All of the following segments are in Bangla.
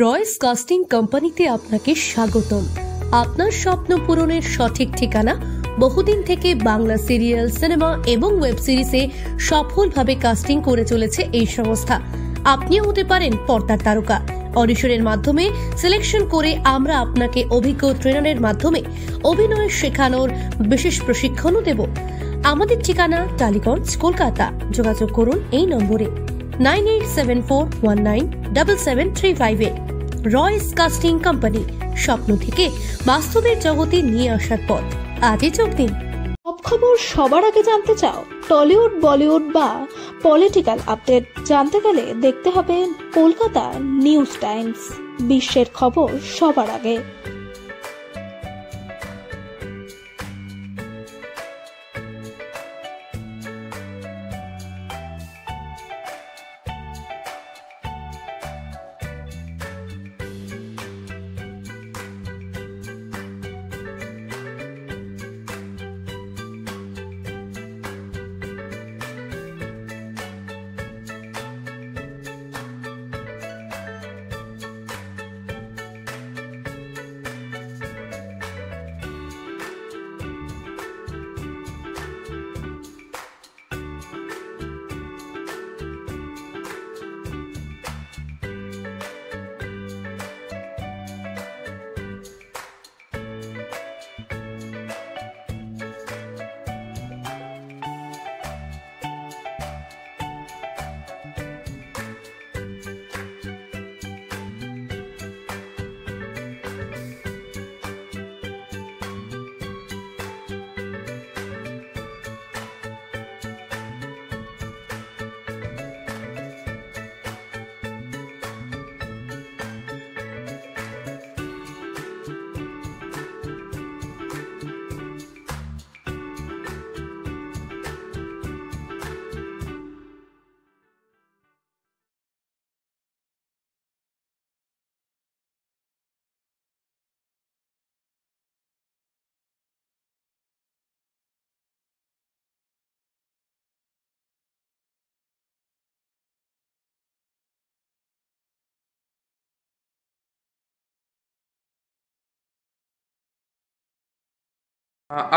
রয়েস কাস্টিং কোম্পানিতে আপনাকে স্বাগতম। আপনার স্বপ্ন পূরণের সঠিক ঠিকানা। বহুদিন থেকে বাংলা সিরিয়াল, সিনেমা এবং ওয়েব সিরিজে সফলভাবে কাস্টিং করে চলেছে এই সংস্থা। আপনিও হতে পারেন পর্দার তারকা। অডিশনের মাধ্যমে সিলেকশন করে আমরা আপনাকে অভিজ্ঞ ট্রেনারের মাধ্যমে অভিনয় শেখানোর বিশেষ প্রশিক্ষণও দেব। আমাদের ঠিকানা টালিগঞ্জ, কলকাতা। যোগাযোগ করুন এই নম্বরে 9874197735-এ। রয়েস কাস্টিং কোম্পানি, স্বপ্ন থেকে বাস্তবের জগতে নিয়ে আসার পথ। আজই যোগ দিন। সব খবর সবার আগে জানতে চাও? টলিউড, বলিউড বা পলিটিক্যাল আপডেট জানতে গেলে দেখতে হবে কলকাতা নিউজ টাইমস। বিশ্বের খবর সবার আগে।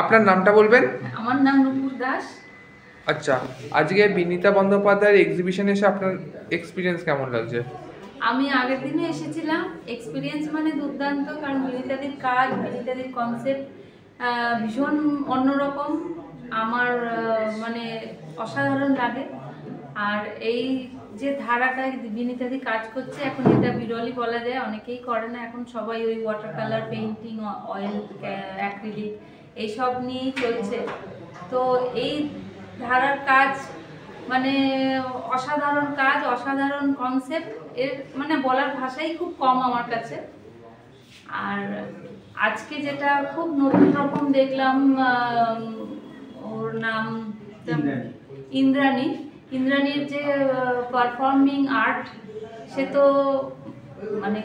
আপনার নামটা বলবেন? আমার নাম নুপুর দাস। আচ্ছা, আজকে বিনীতা বন্দ্যোপাধ্যায়ের এক্সিবিশনে এসে আপনার এক্সপিরিয়েন্স কেমন লাগছে? আমি আগের দিনে এসেছিলাম। এক্সপিরিয়েন্স মানে দুর্দান্ত, কারণ বিনীতাদির কাজ, বিনীতাদির কনসেপ্ট ভীষণ অন্যরকম। আমার মানে অসাধারণ লাগে। আর এই যে ধারাটায় বিনীতাদি কাজ করছে, এখন এটা বিরলই বলা যায়, অনেকেই করে না এখন। সবাই ওই water colour painting, oil, acrylic এইসব নিয়েই চলছে। তো এই ধারার কাজ মানে অসাধারণ কাজ, অসাধারণ কনসেপ্ট। এর মানে বলার ভাষাই খুব কম আমার কাছে। আর আজকে যেটা খুব নতুন রকম দেখলাম, ওর নাম ইন্দ্রাণীর যে পারফর্মিং আর্ট, সে তো মানে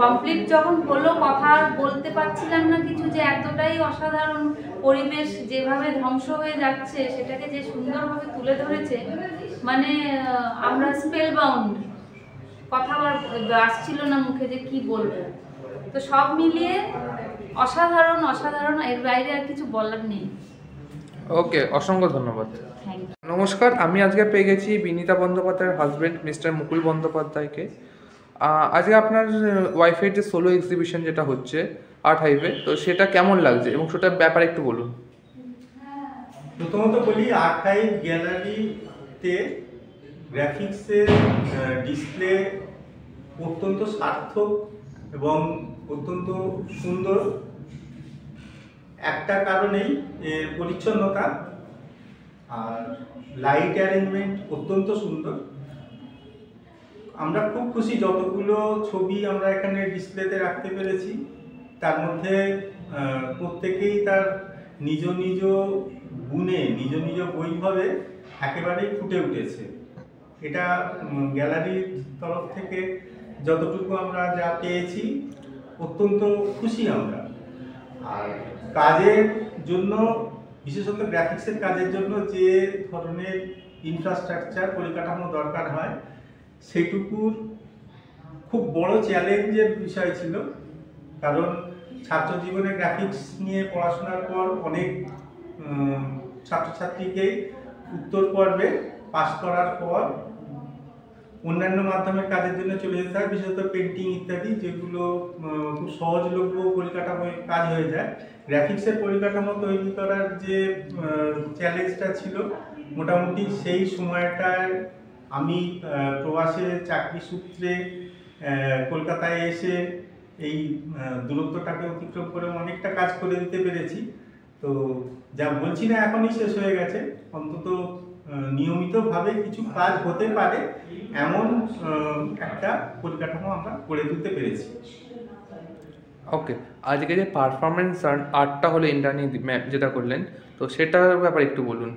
কমপ্লিট যখন হলো, কথা বলতে পারছিলাম না কিছু, যে এতটাই অসাধারণ। পরিবেশ যেভাবে ধ্বংস হয়ে যাচ্ছে সেটাকে যে সুন্দরভাবে তুলে ধরেছে, মানে আমরা স্পেল বাউন্ড। কথা আসছিল না মুখে যে কি বলবো। তো সব মিলিয়ে অসাধারণ, অসাধারণ। এর বাইরে আর কিছু বলার নেই। ওকে, অসংখ্য ধন্যবাদ। Thank you. নমস্কার, আমি আজকে পেয়ে গেছি বিনীতা বন্দ্যোপাধ্যায়ের হাজব্যান্ড মিস্টার মুকুল বন্দ্যোপাধ্যায়কে। আজকে আপনার ওয়াইফের যে সোলো এক্সিবিশন যেটা হচ্ছে আর্ট হাইভে, তো সেটা কেমন লাগছে এবং সেটার ব্যাপারে একটু বলুন। প্রথমত বলি, আর্ট হাইভ গ্যালারিতে গ্রাফিক্সের ডিসপ্লে অত্যন্ত সার্থক এবং অত্যন্ত সুন্দর। একটা কারণেই এর পরিচ্ছন্নতা, আর লাইট অ্যারেঞ্জমেন্ট অত্যন্ত সুন্দর। আমরা খুব খুশি যতগুলো ছবি আমরা এখানে ডিসপ্লেতে রাখতে পেরেছি, তার মধ্যে প্রত্যেকেই তার নিজ নিজ গুণে, নিজ নিজ বৈভবে একেবারেই ফুটে উঠেছে। এটা গ্যালারির তরফ থেকে যতটুকু আমরা যা পেয়েছি অত্যন্ত খুশি আমরা। আর কাজের জন্য, বিশেষত গ্রাফিক্সের কাজের জন্য যে ধরনের ইনফ্রাস্ট্রাকচার পরিকাঠামো দরকার হয়, সেটুকুর খুব বড় চ্যালেঞ্জের বিষয় ছিল, কারণ ছাত্র জীবনে গ্রাফিক্স নিয়ে পড়াশোনার পর অনেক ছাত্রছাত্রীকে উত্তর পর্বে পাস করার পর অন্যান্য মাধ্যমের কাজের জন্য চলে যেতে হয়, বিশেষত পেন্টিং ইত্যাদি, যেগুলো খুব সহজলভ্য পরিকাঠামোয় কাজ হয়ে যায়। গ্রাফিক্সের পরিকাঠামো তৈরি করার যে চ্যালেঞ্জটা ছিল, মোটামুটি সেই সময়টায় আমি প্রবাসে চাকরি সূত্রে কলকাতায় এসে এই দূরত্বটাকে অতিক্রম করে অনেকটা কাজ করে দিতে পেরেছি। তো যা বলছি না এখনই শেষ হয়ে গেছে, অন্তত নিয়মিতভাবে কিছু কাজ হতে পারে এমন একটা পরিকাঠামো আমরা গড়ে তুলতে পেরেছি। ওকে, আজকে যে পারফরমেন্স আর্টটা হলো ইন্দ্রাণী ম্যাম যেটা করলেন, তো সেটার ব্যাপারে একটু বলুন।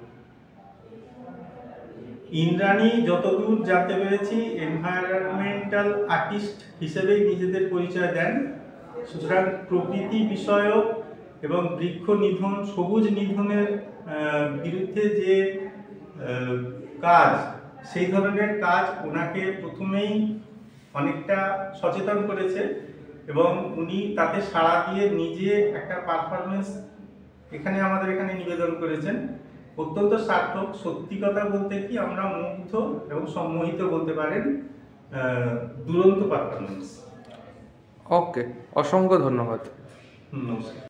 ইন্দ্রাণী যতদূর জানতে পেরেছি এনভায়রনমেন্টাল আর্টিস্ট হিসেবেই নিজেদের পরিচয় দেন। সুতরাং প্রকৃতি বিষয়ক এবং বৃক্ষ নিধন, সবুজ নিধনের বিরুদ্ধে যে কাজ, সেই ধরনের কাজ ওনাকে প্রথমেই অনেকটা সচেতন করেছে এবং উনি তাতে সাড়া দিয়ে নিজে একটা পারফরমেন্স আমাদের এখানে নিবেদন করেছেন। অত্যন্ত সার্থক। সত্যি কথা বলতে কি আমরা মুগ্ধ এবং সম্মোহিত বলতে পারেন। দুরন্ত পারফরমেন্স। ওকে, অসংখ্য ধন্যবাদ। নমস্কার।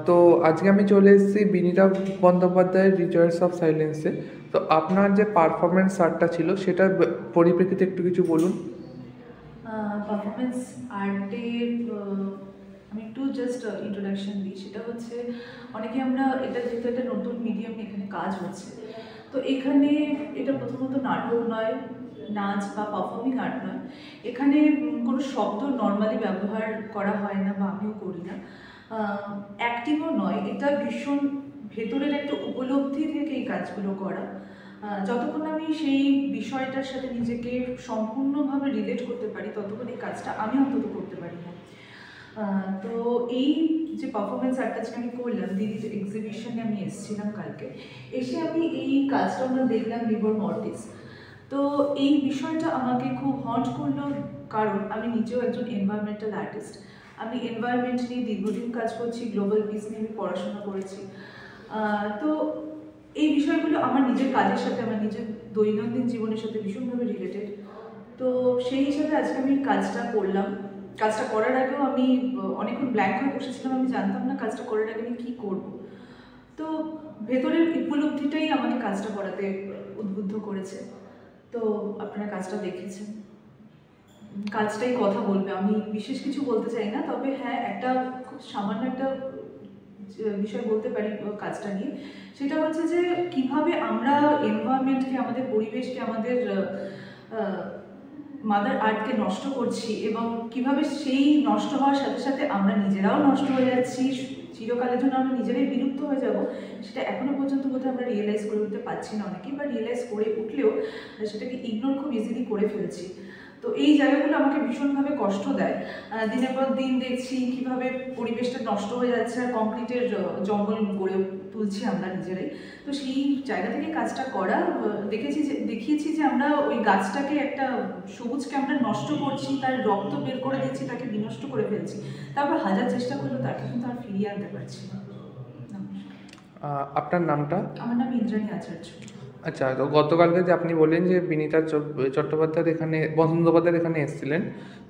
তো আজকে আমি চলে এসেছি বিনীতা বন্দ্যোপাধ্যায়ের রিজয়েস অফ সাইলেন্সে। তো আপনার যে পারফরমেন্স আর্টটা ছিল সেটার পরিপ্রেক্ষিতে একটু কিছু বলুন। পারফরমেন্স আর্টের আমি একটু জাস্ট ইন্ট্রোডাকশন দিই। সেটা হচ্ছে অনেকে আমরা এটা যেহেতু একটা নতুন মিডিয়াম, এখানে কাজ হচ্ছে, তো এখানে এটা প্রথমত নাটক নয়, নাচ বা পারফর্মিং আর্ট নয়। এখানে কোনো শব্দ নর্মালি ব্যবহার করা হয় না বা আমিও করি না, অ্যাক্টিংও নয়। এটা ভীষণ ভেতরের একটা উপলব্ধি থেকে এই কাজগুলো করা। যতক্ষণ আমি সেই বিষয়টার সাথে নিজেকে সম্পূর্ণভাবে রিলেট করতে পারি ততক্ষণ এই কাজটা আমি অন্তত করতে পারি না। তো এই যে পারফরমেন্স আর্টটা আজকে আমি করলাম, দিদির এক্সিবিশনে আমি এসেছিলাম কালকে, এসে আমি এই কাজটা আমরা দেখলাম লিবর মর্টিস। তো এই বিষয়টা আমাকে খুব হন্ট করলো, কারণ আমি নিজেও একজন এনভায়রনমেন্টাল আর্টিস্ট। আমি এনভায়রনমেন্ট নিয়ে দীর্ঘদিন কাজ করছি, গ্লোবাল পিস নিয়ে আমি পড়াশোনা করেছি। তো এই বিষয়গুলো আমার নিজের কাজের সাথে, আমার নিজের দৈনন্দিন জীবনের সাথে ভীষণভাবে রিলেটেড। তো সেই হিসাবে আজকে আমি কাজটা করলাম। কাজটা করার আগেও আমি অনেকক্ষণ ব্ল্যাঙ্ক হয়ে বসেছিলাম, আমি জানতাম না কাজটা করার আগে আমি কী করব। তো ভেতরের উপলব্ধিটাই আমাকে কাজটা করাতে উদ্বুদ্ধ করেছে। তো আপনারা কাজটা দেখেছেন, কাজটাই কথা বলবে, আমি বিশেষ কিছু বলতে চাই না। তবে হ্যাঁ, একটা খুব সামান্য একটা বিষয় বলতে পারি কাজটা নিয়ে। সেটা হচ্ছে যে কিভাবে আমরা এনভায়রনমেন্টকে, আমাদের পরিবেশকে, আমাদের মাদার আর্থকে নষ্ট করছি এবং কিভাবে সেই নষ্ট হওয়ার সাথে সাথে আমরা নিজেরাও নষ্ট হয়ে যাচ্ছি, চিরকালের জন্য আমরা নিজেরাই বিলুপ্ত হয়ে যাব। সেটা এখনো পর্যন্ত বোধহয় আমরা রিয়েলাইজ করে উঠতে পারছি না অনেকেই, বা রিয়েলাইজ করে উঠলেও সেটাকে ইগনোর খুব ইজিলি করে ফেলছি। তো এই জায়গাগুলো আমাকে ভীষণভাবে কষ্ট দেয়। দিনের পর দিন দেখছি কীভাবে পরিবেশটা নষ্ট হয়ে যাচ্ছে আর কংক্রিটের জঙ্গল গড়ে তুলছি আমরা নিজেরাই। তো সেই জায়গা থেকে কাজটা করা দেখিয়েছি যে আমরা ওই গাছটাকে, একটা সবুজকে আমরা নষ্ট করছি, তার রক্ত বের করে দিচ্ছি, তাকে বিনষ্ট করে ফেলছি। তারপর হাজার চেষ্টা করলেও তাকে কিন্তু আর ফিরিয়ে আনতে পারছি না। আপনার নামটা? আমার নাম ইন্দ্রাণী আচার্য। আচ্ছা, তো গতকালকে যে আপনি বললেন যে বিনীতা চট্টোপাধ্যায় এখানে, বন্দ্যোপাধ্যায় এখানে এসেছিলেন,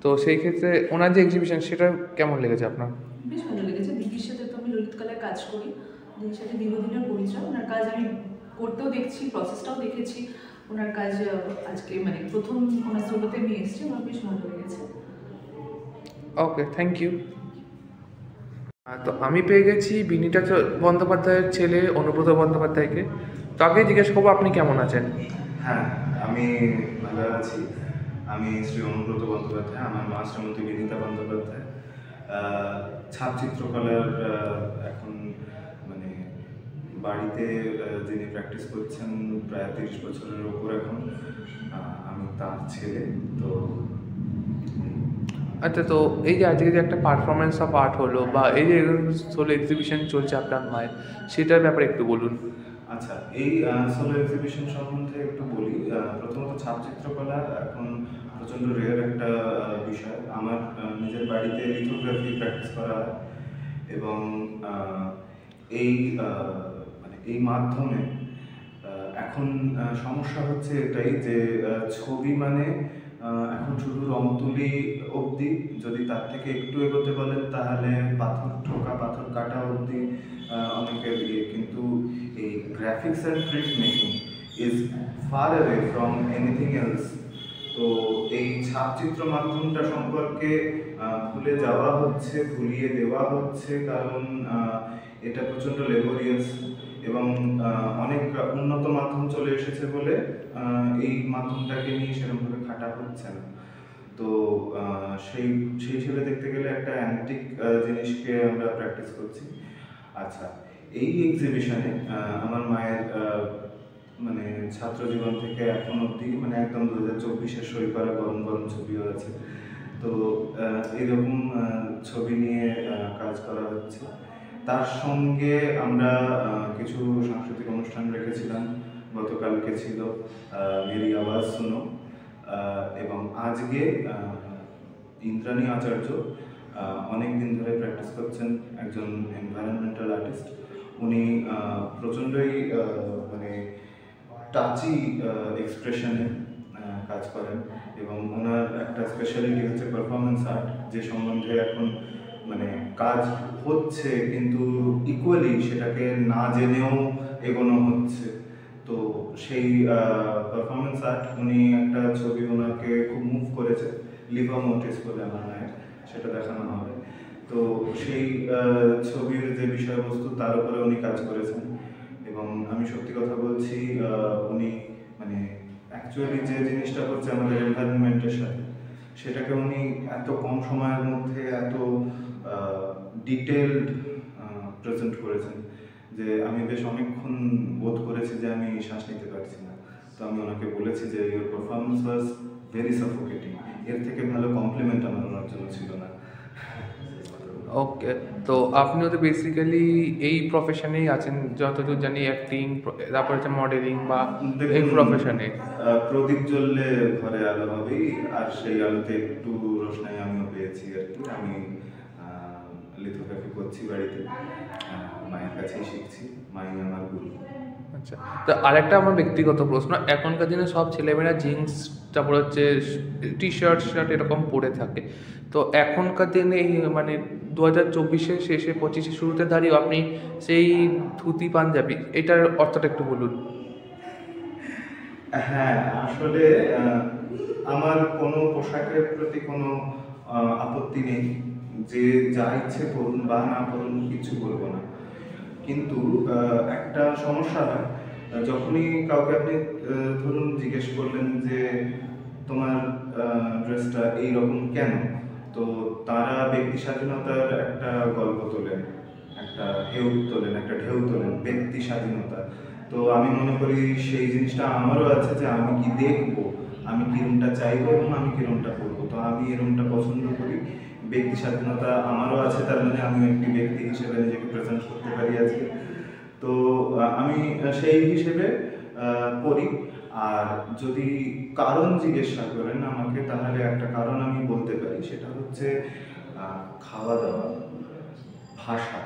তো সেই ক্ষেত্রে ওনার যে এক্সিবিশন সেটা কেমন লেগেছে আপনার? বেশ ভালো লেগেছে। দিদির সাথে তো আমি ললিতকলায় কাজ করি, দিদির সাথে দীর্ঘদিনের পরিচয়। ওনার কাজ আমি করতেও দেখছি, প্রসেসটাও দেখেছি। ওনার কাজ আজকে মানে প্রথম ওনার সোলোতে আমি এসেছি, আমার বেশ ভালো লেগেছে। ওকে, থ্যাংক ইউ। তো আমি পেয়ে গেছি বিনীতা বন্দ্যোপাধ্যায়ের ছেলে অনুব্রত বন্দ্যোপাধ্যায়কে। তো আগে জিজ্ঞেস করবো আপনি কেমন আছেন? হ্যাঁ, আমি ভালো আছি। আমি শ্রী অনুব্রত বন্দ্যোপাধ্যায়, আমার মা শ্রীমতী বিনীতা বন্দ্যোপাধ্যায়। ছাপ চিত্রকলার এখন মানে বাড়িতে যিনি প্র্যাকটিস করছেন প্রায় 30 বছরের ওপর এখন, আমি তার ছেলে। তো আচ্ছা, তো এই যে আজকে যে একটা পারফরমেন্স অফ আর্ট হলো, বা এই যে সোলো এক্সিবিশন চলছে আপনার মায়ের, সেটার ব্যাপারে একটু বলুন। আচ্ছা, এই সোলো এক্সিবিশন সম্বন্ধে একটু বলি। প্রথমত ছাপ চিত্রকলা এখন প্রচণ্ড রেয়ার একটা বিষয়। আমার নিজের বাড়িতে লিথোগ্রাফি প্র্যাকটিস করা হয় এবং এই মানে এই মাধ্যমে এখন সমস্যা হচ্ছে এটাই যে ছবি মানে এখন শুধু রং তুলি অবধি, যদি তার থেকে একটু এগোতে বলেন তাহলে পাথর ঠোকা পাথর কাটা অবধি অনেকের ইয়ে, কিন্তু এই graphics and print making is far away from anything else. তো এই ছাপচিত্র মাধ্যমটা সম্পর্কে ভুলে যাওয়া হচ্ছে, ভুলিয়ে দেওয়া হচ্ছে, কারণ এটা প্রচণ্ড লেবোরিয়াস এবং অনেক উন্নত মাধ্যম চলে এসেছে বলে এই মাধ্যমটাকে নিয়ে সেরকমভাবে খাটা হচ্ছে না। তো সেই হিসেবে দেখতে গেলে একটা অ্যান্টিক জিনিসকে আমরা প্র্যাকটিস করছি। আচ্ছা, এই এক্সিবিশনে আমার মায়ের মানে ছাত্র জীবন থেকে এখন অবধি মানে একদম 2024-এর সই করা গরম গরম ছবিও আছে। তো এরকম ছবি নিয়ে কাজ করা হচ্ছে। তার সঙ্গে আমরা কিছু সাংস্কৃতিক অনুষ্ঠান রেখেছিলাম। গতকালকে ছিল মেরি আওয়াজ শুনো, এবং আজকে ইন্দ্রাণী আচার্য অনেক দিন ধরে প্র্যাকটিস করছেন, একজন এনভায়রনমেন্টাল আর্টিস্ট। উনি প্রচণ্ডই মানে টাচি এক্সপ্রেশনে কাজ করেন এবং ওনার একটা স্পেশালিটি হচ্ছে পারফরমেন্স আর্ট, যে সম্বন্ধে এখন মানে কাজ হচ্ছে কিন্তু ইকুয়ালি সেটাকে না জেনেও এগোনো হচ্ছে। তো সেই পারফরমেন্স আর্ট, উনি একটা ছবি ওনাকে খুব মুভ করেছে, লিভা মোটিস বলে আমার নায়ক, সেটা দেখানো হবে। তো সেই ছবির যে বিষয়বস্তু তার উপরে উনি কাজ করেছেন এবং আমি সত্যি কথা বলছি, উনি মানে অ্যাকচুয়ালি যে জিনিসটা হচ্ছে আমাদের এনভায়রনমেন্টের সাথে, সেটাকে উনি এত কম সময়ের মধ্যে এত ডিটেলড প্রেজেন্ট করেছেন যে আমি বেশ অনেকক্ষণ বোধ করেছি যে আমি শ্বাস নিতে পারছি না। তো আমি ওনাকে বলেছি যে your performance was very suffocating, এর থেকে ভালো কমপ্লিমেন্ট আমার ওনার জন্য ছিল না। ওকে, তো আপনিও তো বেসিক্যালি এই প্রফেশনেই আছেন যতদূর জানি, অ্যাক্টিং, তারপর হচ্ছে মডেলিং বা এই প্রফেশনে। প্রদীপ জ্বললে ঘরে আলো হবেই, আর সেই আলোতে একটু রোশনাই আমিও পেয়েছি আর কি। আমি লিথোগ্রাফি করছি বাড়িতে, মায়ের কাছেই শিখছি, মাই আমার গুরু। আচ্ছা, তো আরেকটা আমার ব্যক্তিগত প্রশ্ন, এখনকার দিনে সব ছেলেমেয়েরা জিন্স, তারপর হচ্ছে টি শার্ট এরকম পরে থাকে, তো এখনকার দিনে মানে 2024-এর শেষে 25-এর শুরুতে দাঁড়িয়ে আপনি সেই ধুতি পাঞ্জাবি, এটার অর্থটা একটু বলুন। হ্যাঁ, আসলে আমার কোনো পোশাকের প্রতি কোনো আপত্তি নেই, যে যা ইচ্ছে পড়ুন বা না পড়ুন কিছু বলবো না, কিন্তু একটা সমস্যা হয় যখনই কাউকে আপনি ধরুন জিজ্ঞেস করলেন যে তোমার ড্রেসটা এইরকম কেন, তো তারা ব্যক্তি স্বাধীনতার একটা গল্প তোলেন, একটা ঢেউ তোলেন ব্যক্তি স্বাধীনতা। তো আমি মনে করি সেই জিনিসটা আমারও আছে যে আমি কি দেখবো, আমি কিরমটা চাইবো এবং আমি কিরমটা করবো। তো আমি এরমটা পছন্দ করি, ব্যক্তি স্বাধীনতা আমারও আছে, তার মানে আমি একটি ব্যক্তি হিসেবে নিজেকে প্রেজেন্ট করতে পারি আজকে। তো আমি সেই হিসেবে পড়ি। আর যদি কারণ জিজ্ঞাসা করেন আমাকে, তাহলে একটা কারণ আমি বলতে পারি, সেটা হচ্ছে খাওয়া দাওয়া, ভাষা,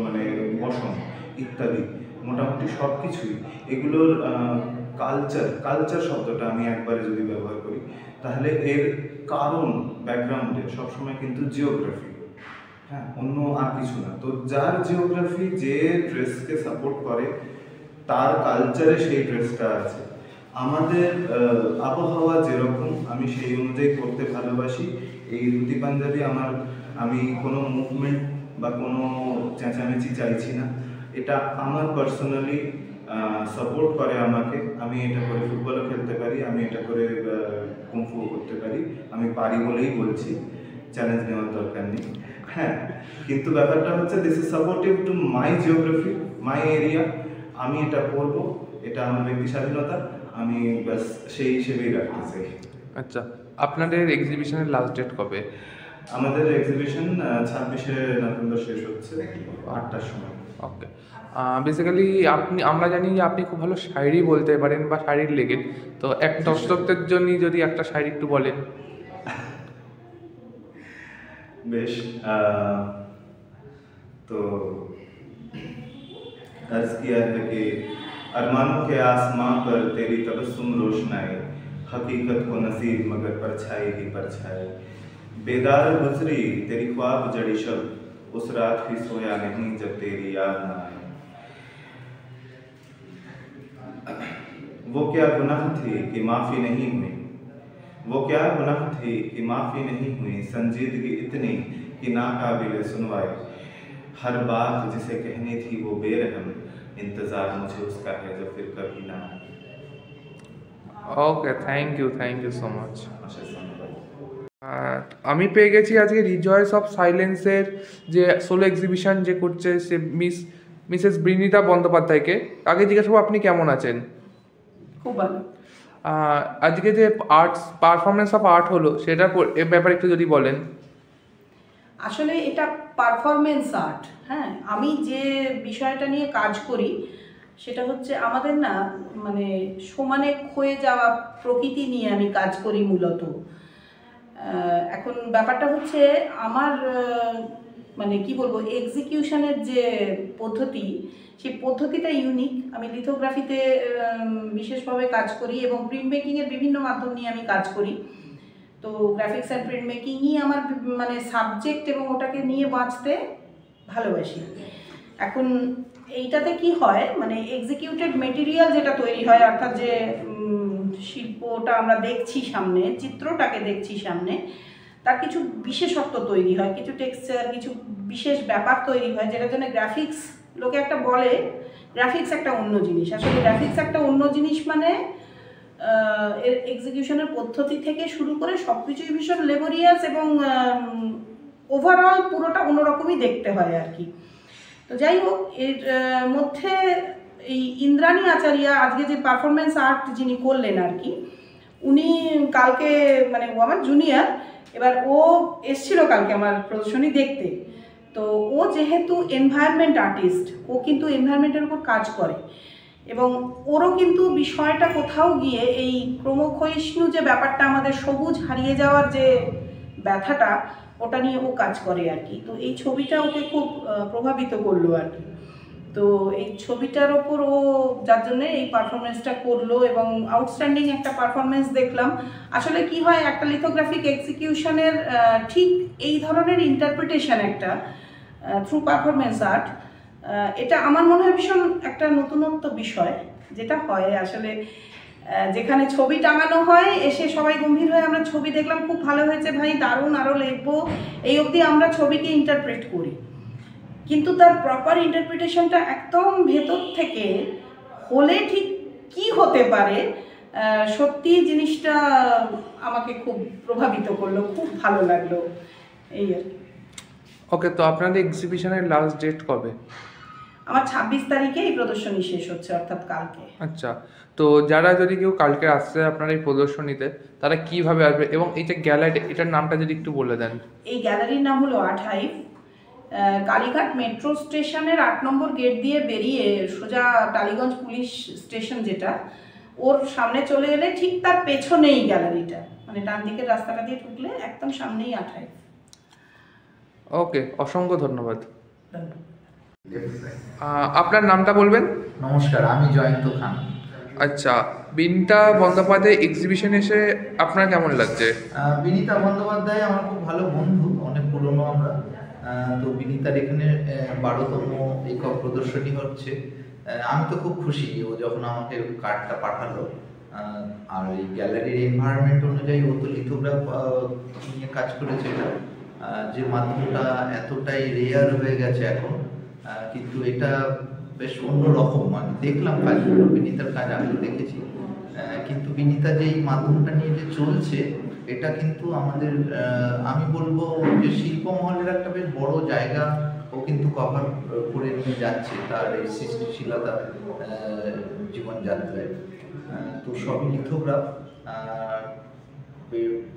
মানে বসন ইত্যাদি, মোটামুটি সব কিছুই এগুলোর কালচার শব্দটা আমি একবারে যদি ব্যবহার করি, তাহলে এর কারণ ব্যাকগ্রাউন্ডে সবসময় কিন্তু জিওগ্রাফি, হ্যাঁ, অন্য আর কিছু না। তো যার জিওগ্রাফি যে ড্রেসকে সাপোর্ট করে, তার কালচারে সেই ড্রেসটা আছে। আমাদের আবহাওয়া যেরকম, আমি সেই অনুযায়ী করতে ভালোবাসি। এই ধুতি পাঞ্জাবি আমি কোনো মুভমেন্ট বা কোনো চেঁচামেচি চাইছি না, এটা আমার পার্সোনালি সাপোর্ট করে আমাকে। আমি এটা করে ফুটবলও খেলতে পারি, আমি এটা করে কুংফু করতে পারি, আমি পারি বলেই বলছি, চ্যালেঞ্জ নেওয়ার দরকার নেই। হ্যাঁ, কিন্তু ব্যাপারটা হচ্ছে this is supportive to my geography, my area. আমি এটা করবো, এটা আমার ব্যক্তি স্বাধীনতা, আমি ব্যাস সেই হিসেবেই রাখতে চাই। আচ্ছা, আপনাদের এক্সিবিশনের লাস্ট ডেট কবে? আমাদের এক্সিবিশন 26শে নভেম্বর শেষ হচ্ছে 8টার সময়। ওকে, বেসিক্যালি আমরা জানি যে আপনি খুব ভালো শায়রি বলতে পারেন বা শায়রির লেগেন, তো এক দর্শকদের জন্য যদি একটা শায়রি একটু বলেন। बेश तो अर्ज किया है कि अरमानों के आसमां पर तेरी तबस्सुम रोशनाई, हकीकत को नसीब मगर परछाई ही परछाई, बेदार गुजरी तेरी ख्वाब जड़ी शब, उस रात भी सोया नहीं जब तेरी याद न आई। वो क्या गुनाह थी कि माफ़ी नहीं हुई, वो क्या गुनाह थी कि माफ़ी नहीं हुई, संजीदगी इतनी कि नाकाबिल सुनवाई, हर बात जिसे कहनी थी वो बेरहम, इंतज़ार मुझे उसका है जो फिर कभी ना आए। ওকে, থ্যাংক ইউ সো মাচ। আমি পেয়ে গেছি আজকে রিজয়েস অফ সাইলেন্সের যে সোলো এক্সিবিশন যে করছে সে মিসেস বিনীতা বন্দ্যোপাধ্যায়কে। আগে জিজ্ঞেস করবো আপনি কেমন আছেন? খুব ভালো। আজকে যে পারফরমেন্স অফ আর্ট হলো সেটার ব্যাপারে একটু যদি বলেন। আসলে এটা পারফরমেন্স আর্ট, হ্যাঁ। আমি যে বিষয়টা নিয়ে কাজ করি সেটা হচ্ছে আমাদের না মানে সমানে ক্ষয়ে যাওয়া প্রকৃতি নিয়ে আমি কাজ করি মূলত। এখন ব্যাপারটা হচ্ছে আমার মানে কি বলবো, এক্সিকিউশনের যে পদ্ধতি সেই পদ্ধতিটা ইউনিক। আমি লিথোগ্রাফিতে বিশেষভাবে কাজ করি এবং প্রিন্ট মেকিংয়ের বিভিন্ন মাধ্যম নিয়ে আমি কাজ করি। তো গ্রাফিক্স অ্যান্ড প্রিন্ট মেকিংই আমার মানে সাবজেক্ট এবং ওটাকে নিয়ে বাঁচতে ভালোবাসি। এখন এইটাতে কি হয়, মানে এক্সিকিউটেড মেটেরিয়াল যেটা তৈরি হয়, অর্থাৎ যে শিল্পটা আমরা দেখছি সামনে, চিত্রটাকে দেখছি সামনে, তার কিছু বিশেষত্ব তৈরি হয়, কিছু টেক্সচার, কিছু বিশেষ ব্যাপার তৈরি হয়, যেটার জন্য গ্রাফিক্স, লোকে একটা বলে গ্রাফিক্স একটা অন্য জিনিস। আসলে গ্রাফিক্স একটা অন্য জিনিস মানে এর এক্সিকিউশনের পদ্ধতি থেকে শুরু করে সব কিছুই ভীষণ লেবোরিয়াস এবং ওভারঅল পুরোটা অন্যরকমই দেখতে হয় আর কি। তো যাই হোক, এর মধ্যে এই ইন্দ্রাণী আচারিয়া আজকে যে পারফরমেন্স আর্ট যিনি করলেন আর কি, উনি কালকে মানে ও আমার জুনিয়র, এবার ও এসছিল কালকে আমার প্রদর্শনী দেখতে। তো ও যেহেতু এনভায়রনমেন্ট আর্টিস্ট, ও কিন্তু এনভায়রনমেন্টের উপর কাজ করে এবং ওরও কিন্তু বিষয়টা কোথাও গিয়ে এই ক্রমক্ষয়িষ্ণু যে ব্যাপারটা, আমাদের সবুজ হারিয়ে যাওয়ার যে ব্যথাটা, ওটা নিয়ে ও কাজ করে আর কি। তো এই ছবিটা ওকে খুব প্রভাবিত করলো আর কি। তো এই ছবিটার ওপর ও যার জন্য এই পারফরমেন্সটা করলো এবং আউটস্ট্যান্ডিং একটা পারফরমেন্স দেখলাম। আসলে কি হয়, একটা লিথোগ্রাফিক এক্সিকিউশনের ঠিক এই ধরনের ইন্টারপ্রিটেশন একটা থ্রু পারফরমেন্স আর্ট, এটা আমার মনে হয় ভীষণ একটা নতুনত্ব বিষয়। যেটা হয় আসলে যেখানে ছবি টাঙানো হয়, এসে সবাই গম্ভীর হয়ে আমরা ছবি দেখলাম, খুব ভালো হয়েছে ভাই, দারুণ, আরও লিখবো, এই অবধি আমরা ছবিকে ইন্টারপ্রেট করি। কিন্তু তার প্রপার ইন্টারপ্রিটেশনটা একদম ভেতর থেকে হলে ঠিক কি হতে পারে, সত্যি জিনিসটা আমাকে খুব প্রভাবিত করলো, খুব ভালো লাগলো এই আর কি। ওকে, তো আপনাদের এক্সিবিশনের লাস্ট ডেট কবে? আমার 26 তারিখে এই প্রদর্শনী শেষ হচ্ছে, অর্থাৎ কালকে। আচ্ছা, তো যারা যদি কেউ কালকে আসছে আপনার এই প্রদর্শনীতে, তারা কিভাবে আসবে এবং এই যে গ্যালারি, এটার নামটা যদি একটু বলে দেন। এই গ্যালারির নাম হলো আর্ট হাইভ। কালীঘাট মেট্রো স্টেশনের 8 নম্বর গেট দিয়ে বেরিয়ে সোজা টালিগঞ্জ পুলিশ স্টেশন যেটা, ওর সামনে চলে এলে ঠিক তার পেছনেই গ্যালারিটা, মানে ডান দিকের রাস্তাটা দিয়ে ঢুকলে একদম সামনেই আর্ট হাইভ। ওকে, অসংখ্য ধন্যবাদ। আপনার নামটা বলবেন? নমস্কার, আমি জয়ন্ত খান। আচ্ছা, বিনীতা বন্দ্যোপাধ্যায় এক্সিবিশন এসে আপনার কেমন লাগছে? বিনীতা বন্দ্যোপাধ্যায় আমার খুব ভালো বন্ধু, অনেক পুরনো আমরা। তো বিনীতার এখানে 12তম একক প্রদর্শনী হচ্ছে। আমি তো খুব খুশি ও যখন আমাকে কার্ডটা পাঠালো। আর এই গ্যালারির এনভায়রনমেন্ট অনুযায়ী ও তো লিথোগ্রাফ নিয়ে কাজ করেছে, যে মাধ্যমটা এতটাই রেয়ার হয়ে গেছে এখন, কিন্তু এটা বেশ অন্যরকম। আমি দেখলাম কাজগুলো, বিনীতার কাজ আমি দেখেছি, কিন্তু বিনীতা যে এই মাধ্যমটা নিয়ে যে চলছে, এটা কিন্তু আমাদের আমি বলবো যে শিল্পমহলের একটা বেশ বড় জায়গা ও কিন্তু কভার করে নিয়ে যাচ্ছে তার এই সৃষ্টিশীলতা জীবনযাত্রায়। তো সবই লিথোগ্রাফ,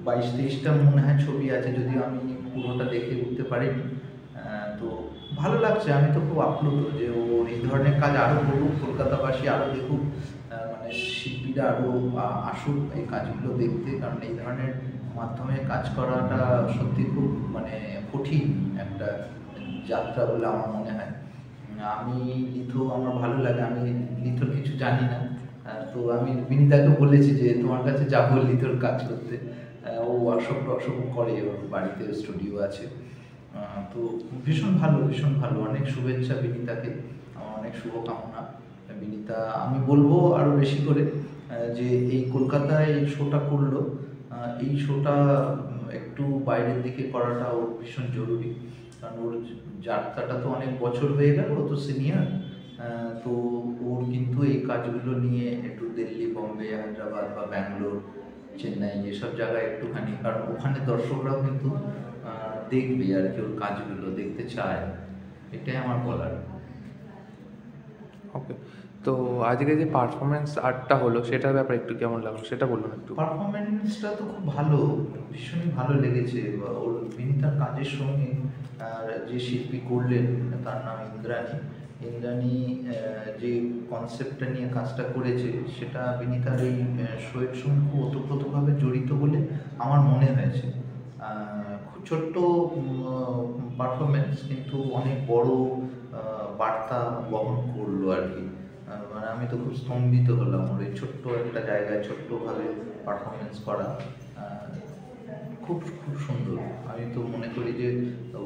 22-23টা মনে হয় ছবি আছে, যদিও আমি পুরোটা দেখে উঠতে পারিনি। তো ভালো লাগছে, আমি তো খুব আপ্লুত যে ও এই ধরনের কাজ আরও করুক, কলকাতাবাসী আরও দেখুক, মানে শিল্পীরা আরও আসুক এই কাজগুলো দেখতে, কারণ এই ধরনের মাধ্যমে কাজ করাটা সত্যি খুব মানে কঠিন একটা যাত্রা বলে আমার মনে হয়। আমি লিথো আমার ভালো লাগে, আমি লিথোর কিছু জানি না, তো আমি বিনীতাকে বলেছি যে তোমার কাছে যাবো লিথোর কাজ করতে। ও ওয়ার্কশপ করে, ওর বাড়িতে স্টুডিও আছে। তো ভীষণ ভালো, অনেক শুভেচ্ছা বিনীতাকে, আমার অনেক শুভকামনা। বিনীতা আমি বলবো আরও বেশি করে যে এই কলকাতায় এই শোটা করলো, এই শোটা একটু বাইরের দিকে করাটা ওর ভীষণ জরুরি, কারণ ওর যাত্রাটা তো অনেক বছর হয়ে গেল, ও তো সিনিয়র। তো ওর কিন্তু এই কাজগুলো নিয়ে একটু দিল্লি, বম্বে, হায়দ্রাবাদ বা ব্যাঙ্গালোর, চেন্নাই এসব জায়গায় একটুখানি, কারণ ওখানে দর্শকরাও কিন্তু দেখবে আর কি, ওর কাজগুলো দেখতে চায়, এটাই আমার বলার। ওকে, তো আজকে যে পারফরমেন্স আর্টটা হলো সেটার ব্যাপারে একটু কেমন লাগলো সেটা বলুন একটু। পারফরমেন্সটা তো খুব ভালো, ভীষণই ভালো লেগেছে। ওর বিনীতার কাজের সঙ্গে যে শিল্পী করলেন তার নাম ইন্দ্রাণী, যে কনসেপ্টটা নিয়ে কাজটা করেছে সেটা বিনীতার এই শোয়ের সঙ্গে খুব ওতপ্রোতভাবে জড়িত বলে আমার মনে হয়েছে। খুব ছোট্ট পারফরমেন্স কিন্তু অনেক বড় বার্তা বহন করলো আর কি। মানে আমি তো খুব স্তম্ভিত হলাম ওর এই ছোট্ট একটা জায়গায় ছোট্টভাবে পারফরমেন্স করা, খুব সুন্দর। আমি তো মনে করি যে ও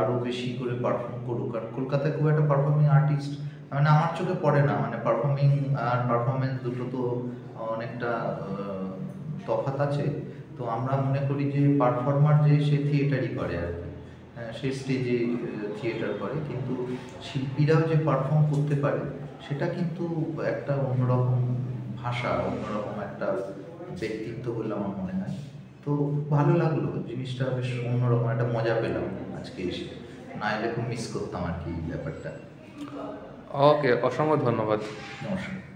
আরও বেশি করে পারফর্ম করুক, কারণ কলকাতায় খুব একটা পারফর্মিং আর্টিস্ট মানে আমার চোখে পড়ে না, মানে পারফর্মিং আর পারফরমেন্স দুটো তো অনেকটা তফাৎ আছে। তো আমরা মনে করি যে পারফর্মার যে সে থিয়েটারই করে আর কি, সে স্টেজে থিয়েটার করে, কিন্তু শিল্পীরাও যে পারফর্ম করতে পারে সেটা কিন্তু একটা অন্যরকম ভাষা, অন্যরকম একটা ব্যক্তিত্ব বলে আমার মনে হয়। তো ভালো লাগলো জিনিসটা, বেশ অন্যরকম একটা মজা পেলাম আজকে এসে, না এলে খুব মিস করতাম আর কি ব্যাপারটা। ওকে, অসংখ্য ধন্যবাদ। নমস্কার।